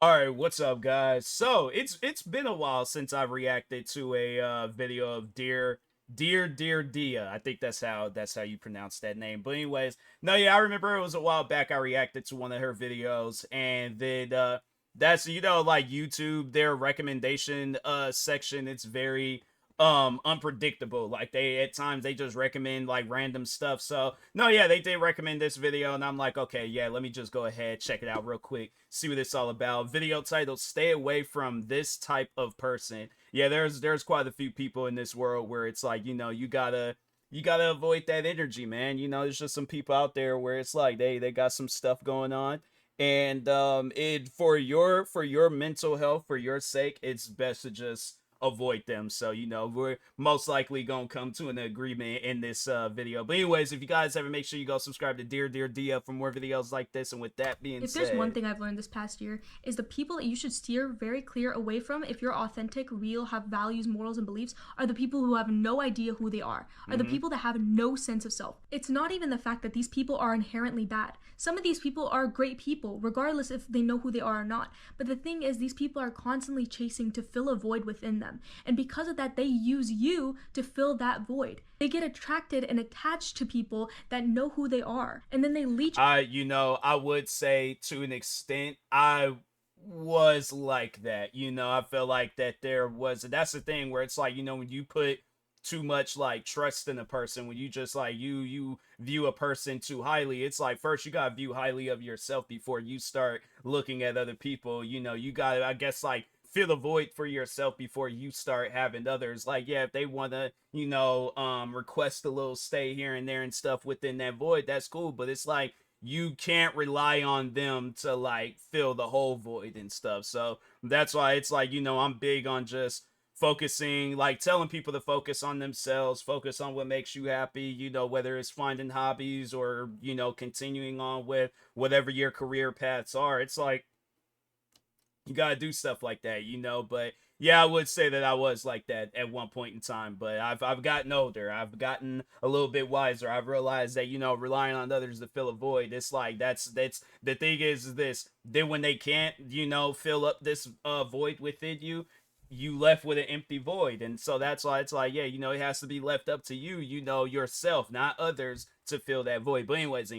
All right, what's up, guys? So it's been a while since I've reacted to a video of dear Dia. I think that's how you pronounce that name. But anyways, no, yeah, I remember it was a while back. I reacted to one of her videos, and then that's like YouTube, their recommendation section. It's very unpredictable. Like they at times they just recommend like random stuff. So no, yeah, they did recommend this video, and I'm like, okay, yeah, let me just go ahead, check it out real quick, see what it's all about. Video title: Stay away from this type of person. Yeah, there's quite a few people in this world where it's like, you gotta avoid that energy, man. There's just some people out there where it's like they got some stuff going on. And it for your mental health, for your sake, it's best to just avoid them. So we're most likely gonna come to an agreement in this video. But anyways, if you guys ever, make sure you go subscribe to Dear Dia for more videos like this. And with that being If there's one said, thing I've learned this past year is the people that you should steer very clear away from if you're authentic, real, have values, morals, and beliefs are the people who have no idea who they are the mm-hmm. people that have no sense of self. It's not even the fact that these people are inherently bad. Some of these people are great people, regardless if they know who they are or not. But the thing is, these people are constantly chasing to fill a void within them. And because of that, they use you to fill that void. They get attracted and attached to people that know who they are. And then they leech. I would say to an extent, I was like that. I feel like that there was, that's the thing where it's like, when you put too much like trust in a person, when you just like you view a person too highly, it's like first you gotta view highly of yourself before you start looking at other people. You gotta, I guess, like fill the void for yourself before you start having others. Like, yeah, if they want to request a little stay here and there and stuff within that void, that's cool, but it's like you can't rely on them to like fill the whole void and stuff. So that's why it's like, I'm big on just focusing, like telling people to focus on themselves, focus on what makes you happy, whether it's finding hobbies or continuing on with whatever your career paths are. It's like you gotta do stuff like that. But yeah, I would say that I was like that at one point in time. But I've gotten older. I've gotten a little bit wiser. I've realized that relying on others to fill a void. It's like that's the thing is this. Then when they can't fill up this void within you, you left with an empty void. And so that's why it's like, yeah, it has to be left up to you, yourself, not others, to fill that void. But anyways.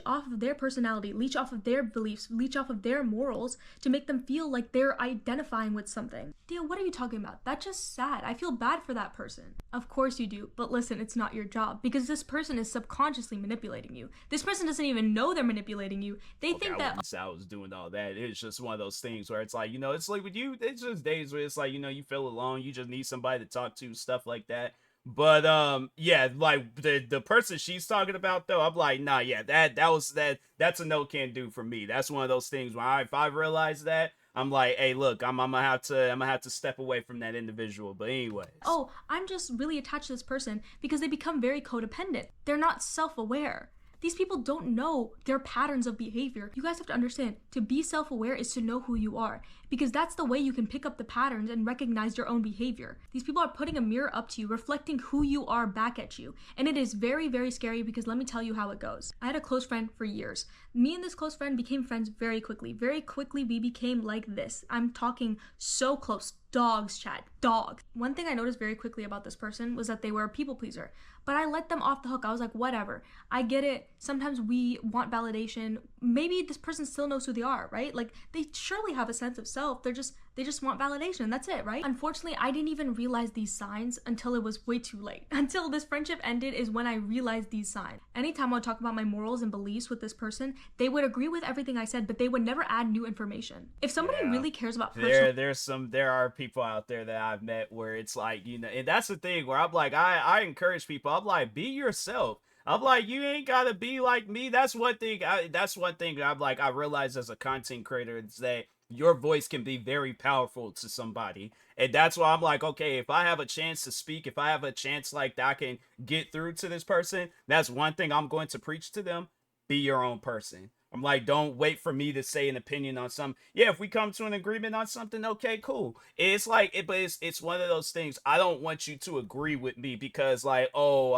Off of their personality, leech off of their beliefs, leech off of their morals to make them feel like they're identifying with something. Dia, what are you talking about? That's just sad. I feel bad for that person. Of course you do, but listen, it's not your job because this person is subconsciously manipulating you. This person doesn't even know they're manipulating you. They Okay, think I that wouldn't say I was doing all that. It's just one of those things where it's like, it's like with you, it's just days where it's like, you feel alone, you just need somebody to talk to, stuff like that. But yeah, like the person she's talking about though, I'm like, nah, yeah, that's a no can do for me. That's one of those things where if I realize that, I'm like, hey, look, I'm gonna have to step away from that individual. But anyways. oh, I'm just really attached to this person because they become very codependent. They're not self aware. These people don't know their patterns of behavior. You guys have to understand, to be self aware is to know who you are, because that's the way you can pick up the patterns and recognize your own behavior. These people are putting a mirror up to you, reflecting who you are back at you. And it is very, very scary because let me tell you how it goes. I had a close friend for years. Me and this close friend became friends very quickly. Very quickly, we became like this. I'm talking so close. Dogs, chat. Dogs. One thing I noticed very quickly about this person was that they were a people pleaser. But I let them off the hook. I was like, whatever. I get it. Sometimes we want validation. Maybe this person still knows who they are, right? Like they surely have a sense of self. They just want validation. That's it, right? Unfortunately, I didn't even realize these signs until it was way too late. Until this friendship ended is when I realized these signs. Anytime I would talk about my morals and beliefs with this person, they would agree with everything I said, but they would never add new information. If somebody Yeah. really cares about personal There are people out there that I've met where it's like, and that's the thing where I'm like, I encourage people. I'm like, be yourself. I'm like, you ain't gotta be like me. That's one thing I'm like, I realize as a content creator is that your voice can be very powerful to somebody. And that's why I'm like, okay, if I have a chance to speak, if I have a chance like that I can get through to this person, that's one thing I'm going to preach to them. Be your own person. I'm like, don't wait for me to say an opinion on something. Yeah, if we come to an agreement on something, okay, cool. It's like but it's one of those things. I don't want you to agree with me because like, oh,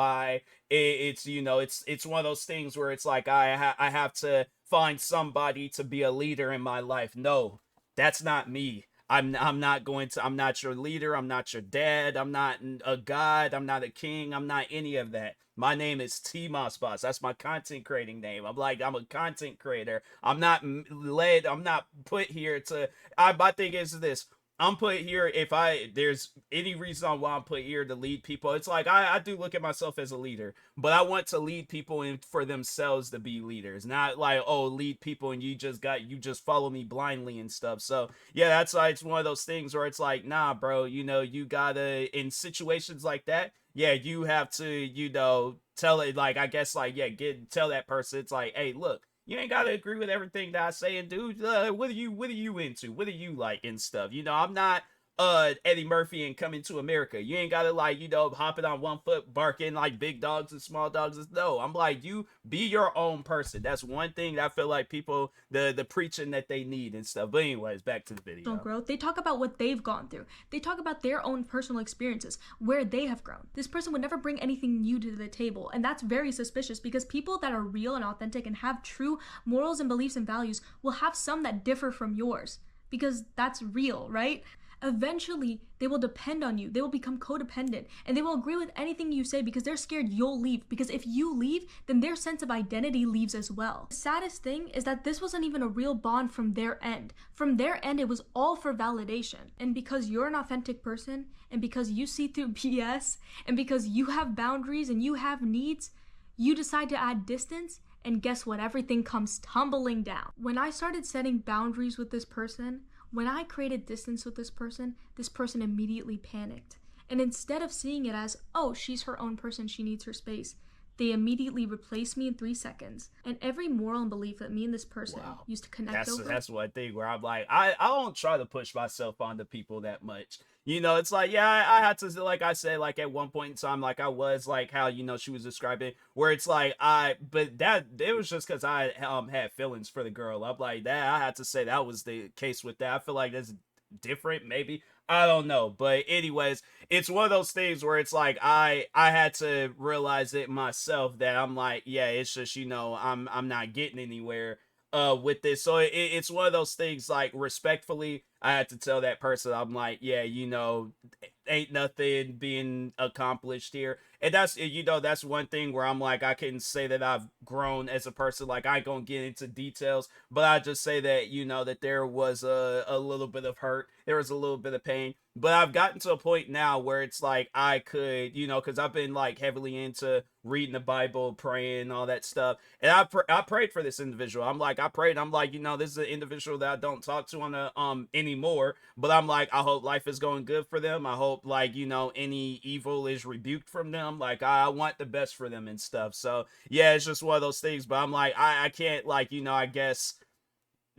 it's one of those things where it's like I have to find somebody to be a leader in my life. No, that's not me. I'm not going to, I'm not your leader, I'm not your dad, I'm not a god, I'm not a king, I'm not any of that. My name is TMossBoss. That's my content creating name. I'm a content creator. I'm not led, I'm not put here to, my thing is this, I'm put here if there's any reason on why I'm put here to lead people. It's like I do look at myself as a leader, but I want to lead people in for themselves to be leaders, not like, oh, lead people and you just follow me blindly and stuff. So yeah, that's like, it's one of those things where it's like, nah, bro, you gotta, in situations like that, yeah, you have to, tell it, like, I guess, like, yeah, tell that person, it's like, hey, look, you ain't gotta agree with everything that I say and do. What are you into? What are you like and stuff? I'm not Eddie Murphy and Coming to America. You ain't gotta, like, hopping on one foot, barking like big dogs and small dogs. No, I'm like, you be your own person. That's one thing that I feel like people, the preaching that they need and stuff. But anyways, back to the video. Growth. They talk about what they've gone through. They talk about their own personal experiences, where they have grown. This person would never bring anything new to the table, and that's very suspicious because people that are real and authentic and have true morals and beliefs and values will have some that differ from yours because that's real, right? Eventually, they will depend on you. They will become codependent and they will agree with anything you say because they're scared you'll leave. Because if you leave, then their sense of identity leaves as well. The saddest thing is that this wasn't even a real bond from their end. From their end, it was all for validation. And because you're an authentic person, and because you see through BS, and because you have boundaries and you have needs, you decide to add distance. And guess what? Everything comes tumbling down. When I started setting boundaries with this person, when I created distance with this person immediately panicked. And instead of seeing it as, oh, she's her own person, she needs her space, they immediately replaced me in 3 seconds. And every moral and belief that me and this person used to connect over. That's one thing where I'm like, I don't try to push myself onto people that much. It's like, yeah, I had to, like I said, like at one point in time, like I was like how, she was describing, where it's like, but that, it was just because I had feelings for the girl. I'm like, that, I had to say that was the case with that. I feel like that's different, maybe. I don't know. But anyways, it's one of those things where it's like I had to realize it myself that I'm like, yeah, it's just, I'm not getting anywhere with this. So it's one of those things, like, respectfully, I had to tell that person, I'm like, yeah, ain't nothing being accomplished here. And that's, that's one thing where I'm like, I can say that I've grown as a person. Like, I ain't gonna get into details, but I just say that, that there was a little bit of hurt, there was a little bit of pain, but I've gotten to a point now where it's like I could, because I've been like heavily into reading the Bible, praying, all that stuff, and I prayed for this individual. I'm like, I prayed, I'm like, this is an individual that I don't talk to on a anymore, but I'm like, I hope life is going good for them. I hope, like, any evil is rebuked from them. Like, I want the best for them and stuff. So yeah, it's just one of those things. But I'm like, I can't, like, I guess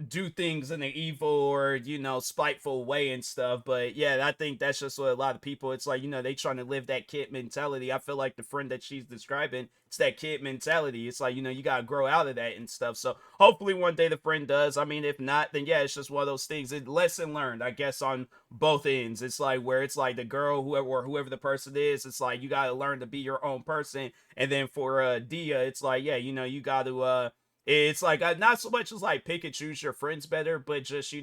do things in an evil or spiteful way and stuff. But yeah, I think that's just what a lot of people, it's like, they trying to live that kid mentality. I feel like the friend that she's describing, it's that kid mentality. It's like, you gotta grow out of that and stuff. So hopefully one day the friend does. I mean, if not, then yeah, it's just one of those things. It's lesson learned, I guess, on both ends. It's like, where it's like the girl, whoever the person is, it's like, you gotta learn to be your own person. And then for Dia, it's like, yeah, you gotta it's like, not so much as like pick and choose your friends better, but just,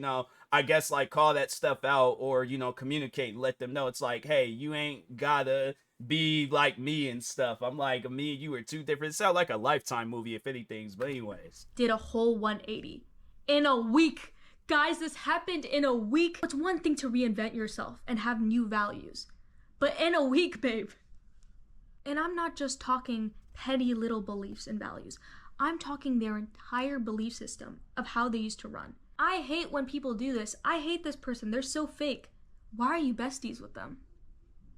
I guess, like, call that stuff out, or, communicate and let them know. It's like, hey, you ain't gotta be like me and stuff. I'm like, me and you are two different. It sounds like a Lifetime movie, if anything. But anyways. Did a whole 180 in a week. Guys, this happened in a week. It's one thing to reinvent yourself and have new values, but in a week, babe. And I'm not just talking petty little beliefs and values. I'm talking their entire belief system of how they used to run. I hate when people do this. I hate this person. They're so fake. Why are you besties with them?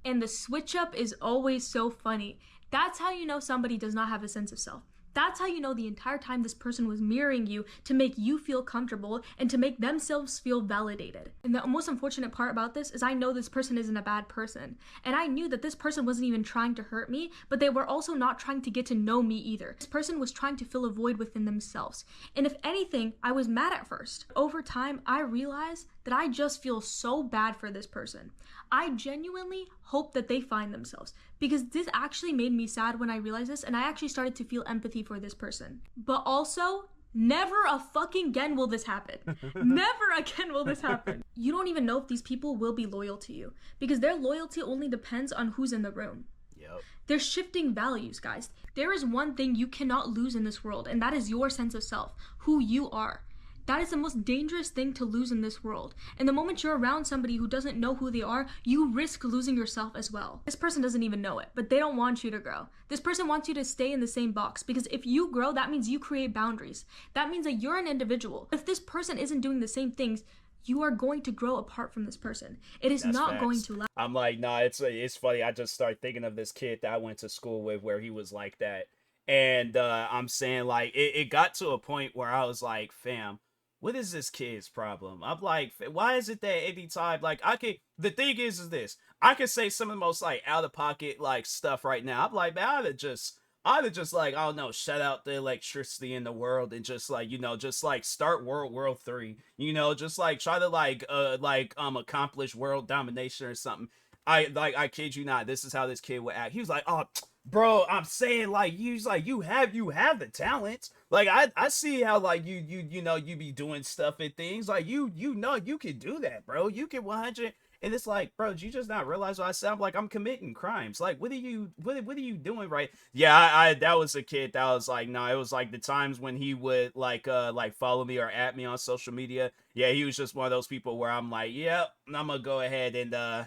And the switch up is always so funny. That's how you know somebody does not have a sense of self. That's how you know the entire time this person was mirroring you to make you feel comfortable and to make themselves feel validated. And the most unfortunate part about this is I know this person isn't a bad person. And I knew that this person wasn't even trying to hurt me, but they were also not trying to get to know me either. This person was trying to fill a void within themselves. And if anything, I was mad at first. Over time, I realized that I just feel so bad for this person. I genuinely hope that they find themselves, because this actually made me sad when I realized this, and I actually started to feel empathy for this person. But also, Never a fucking again will this happen. Never again will this happen. You don't even know if these people will be loyal to you because their loyalty only depends on who's in the room. Yep. They're shifting values, guys. There is one thing you cannot lose in this world, and that is your sense of self, who you are. That is the most dangerous thing to lose in this world. And the moment you're around somebody who doesn't know who they are, you risk losing yourself as well. This person doesn't even know it, but they don't want you to grow. This person wants you to stay in the same box because if you grow, that means you create boundaries. That means that you're an individual. If this person isn't doing the same things, you are going to grow apart from this person. It is not facts. going to last. I'm like, nah, it's funny. I just started thinking of this kid that I went to school with where he was like that. And I'm saying, like, it got to a point where I was like, fam, what is this kid's problem? I'm like, why is it that anytime, like, the thing is this, I could say some of the most, like, out of pocket, like, stuff right now. I'm like, man, I'd have just, like, I don't know, shut out the electricity in the world and just, like, you know, just, like, start World 3, you know, just, like, try to, accomplish world domination or something. I kid you not, this is how this kid would act. He was like, oh, bro, I'm saying, like, you have the talent. Like, I see how, like, you know, you be doing stuff and things. Like, you know, you can do that, bro. You can 100. And it's like, bro, did you just not realize what I sound like? I'm committing crimes. Like, what are you doing right? Yeah, I that was a kid that was like, no, it was like the times when he would like follow me or at me on social media. Yeah, he was just one of those people where I'm like, yep, I'm gonna go ahead and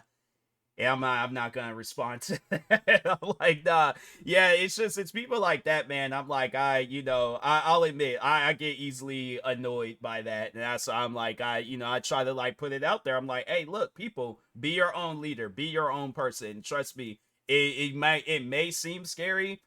yeah, I'm not gonna respond to that. I'm like, nah, yeah, it's people like that, man. I'm like, I'll admit, I get easily annoyed by that, and that's I'm like, I try to like put it out there. I'm like, hey, look, people, be your own leader, be your own person. Trust me, it may seem scary.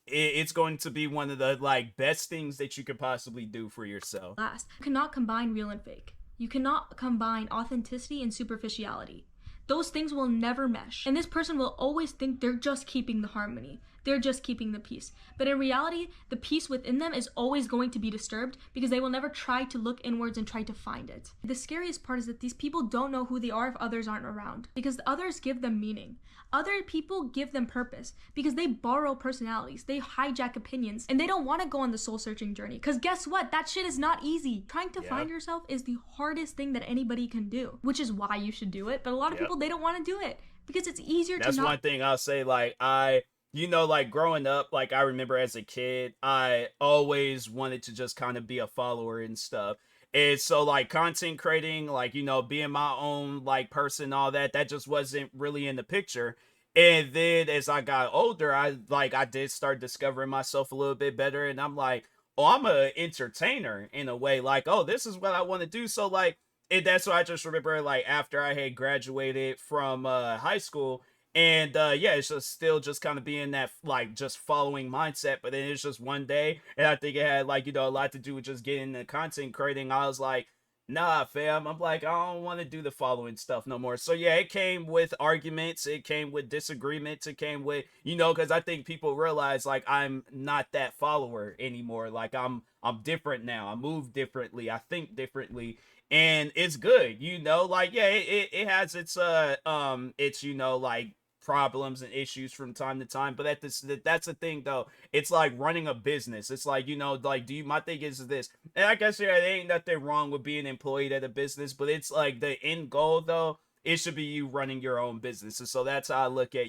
It's going to be one of the like best things that you could possibly do for yourself. Last, you cannot combine real and fake. You cannot combine authenticity and superficiality. Those things will never mesh. And this person will always think they're just keeping the harmony. They're just keeping the peace. But in reality, the peace within them is always going to be disturbed because they will never try to look inwards and try to find it. The scariest part is that these people don't know who they are if others aren't around. Because the others give them meaning. Other people give them purpose because they borrow personalities, they hijack opinions, and they don't want to go on the soul-searching journey. Because guess what? That shit is not easy. Trying to find yourself is the hardest thing that anybody can do, which is why you should do it. But a lot of people, they don't want to do it because it's easier to not. That's one thing I'll say, like, like growing up, like I remember as a kid, I always wanted to just kind of be a follower and stuff. And so like content creating, like, being my own like person, all that just wasn't really in the picture. And then as I got older, I did start discovering myself a little bit better. And I'm like, oh, I'm a entertainer in a way. Like, oh, this is what I want to do. So like, that's what I just remember, like after I had graduated from high school. And it's just still just kind of being that like just following mindset. But then it's just one day, and I think it had like a lot to do with just getting the content creating. I was like, nah, fam. I'm like, I don't want to do the following stuff no more. So yeah, it came with arguments, it came with disagreements, it came with because I think people realize like I'm not that follower anymore. Like I'm different now. I move differently. I think differently. And it's good, like, yeah, it has its like problems and issues from time to time, but that's the thing though. It's like running a business. It's like, like, my thing is this, and I guess there ain't nothing wrong with being employed at a business, but it's like the end goal though, it should be you running your own business. And so that's how I look at,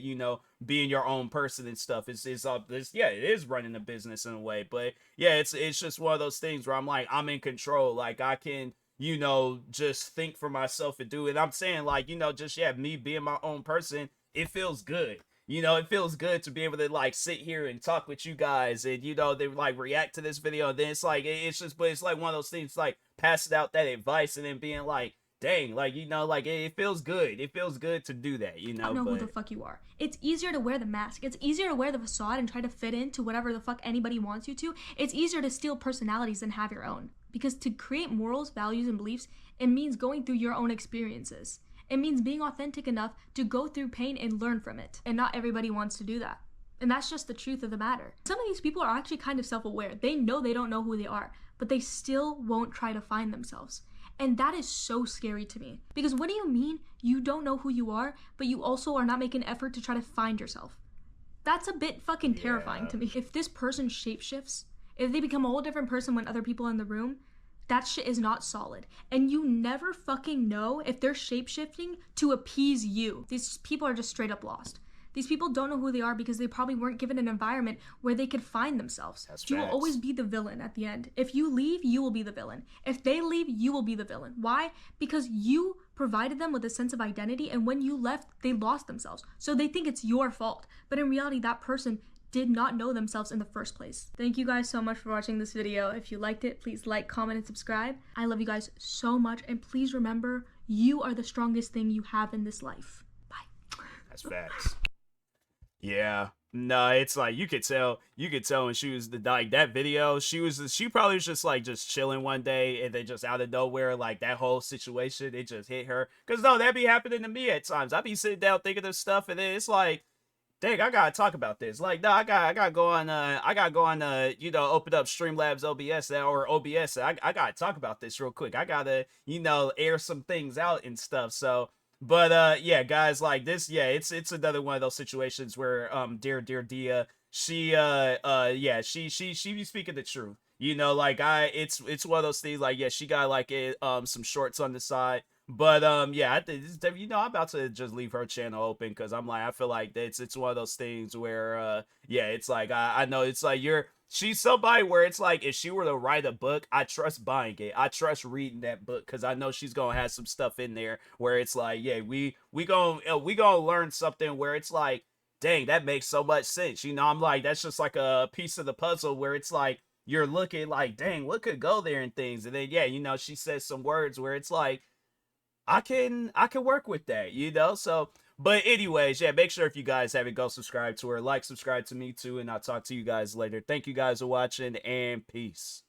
being your own person and stuff. It is running a business in a way, but yeah, it's just one of those things where I'm like, I'm in control. Like I can, just think for myself and do it. I'm saying like, me being my own person, it feels good. It feels good to be able to like sit here and talk with you guys and they like react to this video, and then it's like but it's like one of those things like passing out that advice and then being like, dang, like like it feels good. It feels good to do that, I don't know who the fuck you are. It's easier to wear the mask. It's easier to wear the facade and try to fit into whatever the fuck anybody wants you to. It's easier to steal personalities than have your own. Because to create morals, values, and beliefs, it means going through your own experiences. It means being authentic enough to go through pain and learn from it. And not everybody wants to do that. And that's just the truth of the matter. Some of these people are actually kind of self-aware. They know they don't know who they are, but they still won't try to find themselves. And that is so scary to me. Because what do you mean you don't know who you are, but you also are not making an effort to try to find yourself? That's a bit fucking terrifying to me. If this person shapeshifts If they become a whole different person when other people are in the room, that shit is not solid. And you never fucking know if they're shapeshifting to appease you. These people are just straight up lost. These people don't know who they are because they probably weren't given an environment where they could find themselves. That's You will facts. always be the villain at the end. If you leave, you will be the villain. If they leave, you will be the villain. Why? Because you provided them with a sense of identity, and when you left, they lost themselves. So they think it's your fault. But in reality, that person did not know themselves in the first place. Thank you guys so much for watching this video. If you liked it, please like, comment, and subscribe. I love you guys so much, and please remember, you are the strongest thing you have in this life. Bye. That's facts. Yeah. No, it's like you could tell when she was like that video, she probably was just chilling one day and then just out of nowhere, like that whole situation, it just hit her. Cause no, that be happening to me at times. I be sitting down thinking of stuff and then it's like, dang, I gotta talk about this. Like, no, I gotta go on open up Streamlabs OBS or OBS. I gotta talk about this real quick. I gotta, air some things out and stuff. So but yeah, guys, like this, yeah, it's another one of those situations where dear Dia, she yeah, she be speaking the truth. Like it's one of those things like yeah, she got like some shorts on the side. But yeah, I think I'm about to just leave her channel open because I'm like I feel like it's one of those things where yeah, it's like I know it's like she's somebody where it's like if she were to write a book, I trust buying it. I trust reading that book because I know she's gonna have some stuff in there where it's like, yeah, we gonna learn something where it's like, dang, that makes so much sense. I'm like, that's just like a piece of the puzzle where it's like you're looking like, dang, what could go there and things. And then yeah, she says some words where it's like I can work with that. So but anyways, yeah, make sure if you guys haven't, go subscribe to her, like, subscribe to me too, and I'll talk to you guys later. Thank you guys for watching, and peace.